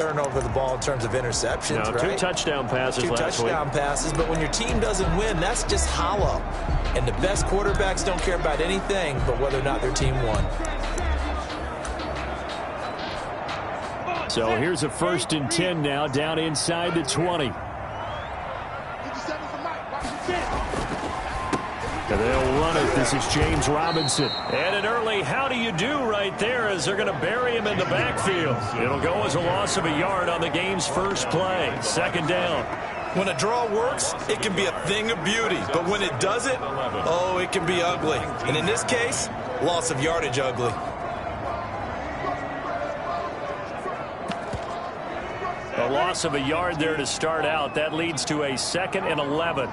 turn over the ball in terms of interceptions, no, right? 2 touchdown passes last week. 2 touchdown passes, but when your team doesn't win, that's just hollow. And the best quarterbacks don't care about anything but whether or not their team won. So here's a 1st and 10 now, down inside the 20. They'll run it. This is James Robinson. And an early how do you do right there as they're going to bury him in the backfield. It'll go as a loss of a yard on the game's first play. 2nd down. When a draw works, it can be a thing of beauty. But when it doesn't, oh, it can be ugly. And in this case, loss of yardage ugly. A loss of a yard there to start out. That leads to a 2nd and 11.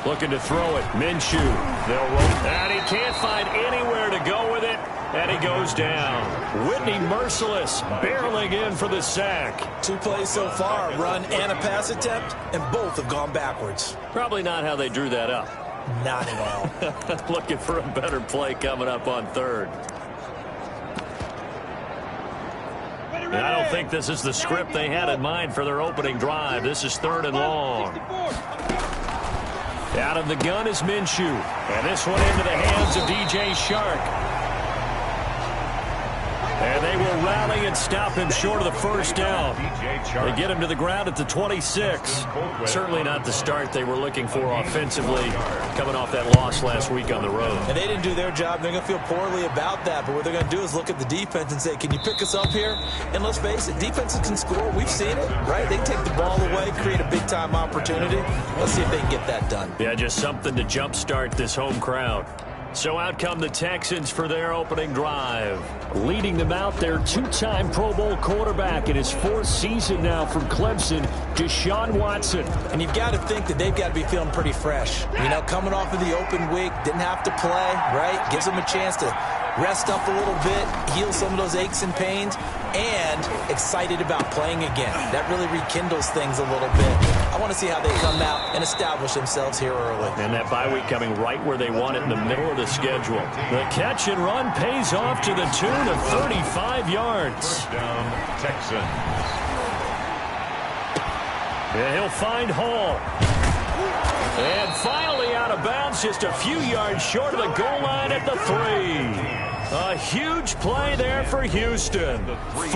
Looking to throw it. Minshew. They'll roll. And he can't find anywhere to go with it. And he goes down. Whitney Merciless barreling in for the sack. 2 plays so far, run and a pass attempt, and both have gone backwards. Probably not how they drew that up. Not at all. Looking for a better play coming up on 3rd. And I don't think this is the script they had in mind for their opening drive. This is 3rd and long. Out of the gun is Minshew. And this one into the hands of DJ Shark. And they will rally and stop him short of the 1st down. They get him to the ground at the 26. Certainly not the start they were looking for offensively, coming off that loss last week on the road. And they didn't do their job. They're going to feel poorly about that. But what they're going to do is look at the defense and say, can you pick us up here? And let's face it, defenses can score. We've seen it, right? They can take the ball away, create a big-time opportunity. Let's see if they can get that done. Yeah, just something to jumpstart this home crowd. So out come the Texans for their opening drive. Leading them out, their 2-time Pro Bowl quarterback in his 4th season now from Clemson, Deshaun Watson. And you've got to think that they've got to be feeling pretty fresh. You know, coming off of the open week, didn't have to play, right? Gives them a chance to rest up a little bit, heal some of those aches and pains, and excited about playing again. That really rekindles things a little bit. I want to see how they come out and establish themselves here early. And that bye week coming right where they want it in the middle of the schedule. The catch and run pays off to the tune of 35 yards. 1st down, Texans. And he'll find Hall. And finally out of bounds, just a few yards short of the goal line at the 3. A huge play there for Houston.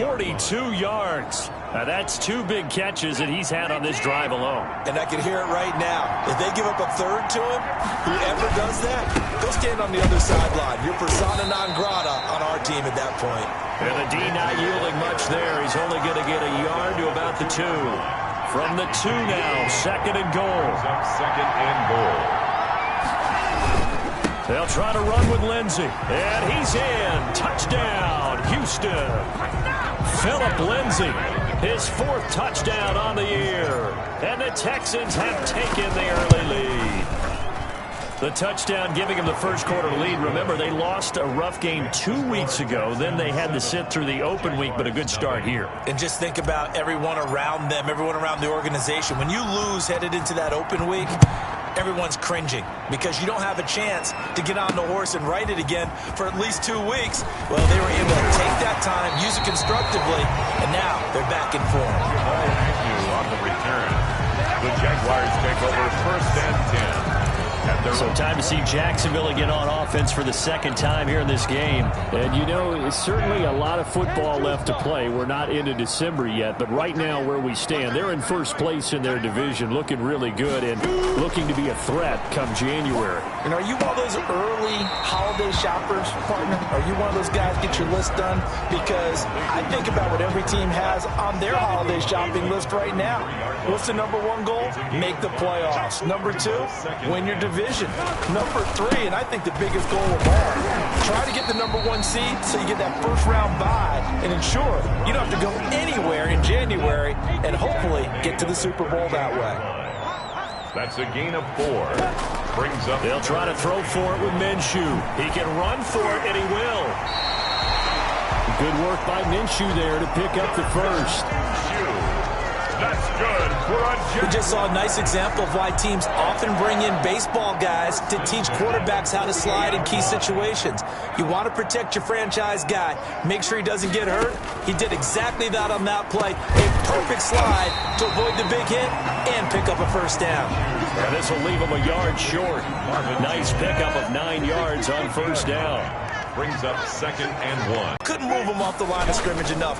42 yards. Now that's 2 big catches that he's had on this drive alone. And I can hear it right now. If they give up a 3rd to him, whoever does that, go stand on the other sideline. You're persona non grata on our team at that point. And the D not yielding much there. He's only going to get a yard to about the 2. From the 2 now, 2nd and goal. 2nd and goal. They'll try to run with Lindsey. And he's in. Touchdown, Houston. Phillip Lindsey, his 4th touchdown on the year. And the Texans have taken the early lead. The touchdown giving them the 1st quarter lead. Remember, they lost a rough game 2 weeks ago. Then they had to sit through the open week, but a good start here. And just think about everyone around them, everyone around the organization. When you lose headed into that open week, everyone's cringing because you don't have a chance to get on the horse and ride it again for at least 2 weeks. Well, they were able to take that time, use it constructively, and now they're back in form. On the return, the Jaguars take over 1st and 10. So time to see Jacksonville again on offense for the 2nd time here in this game. And, you know, it's certainly a lot of football left to play. We're not into December yet, but right now where we stand, they're in 1st place in their division, looking really good and looking to be a threat come January. And are you one of those early holiday shoppers, partner? Are you one of those guys get your list done? Because I think about what every team has on their holiday shopping list right now. What's the #1 goal? Make the playoffs. #2, win your division. #3, and I think the biggest goal of all, try to get the #1 seed so you get that 1st round bye and ensure you don't have to go anywhere in January and hopefully get to the Super Bowl that way. That's a gain of 4. Brings up. They'll try to throw for it with Minshew. He can run for it, and he will. Good work by Minshew there to pick up the 1st. That's good for a We just saw a nice example of why teams often bring in baseball guys to teach quarterbacks how to slide in key situations. You want to protect your franchise guy. Make sure he doesn't get hurt. He did exactly that on that play. A perfect slide to avoid the big hit and pick up a first down. And this will leave him a yard short. Nice pickup of 9 yards on first down. Brings up 2nd and 1. Couldn't move him off the line of scrimmage enough.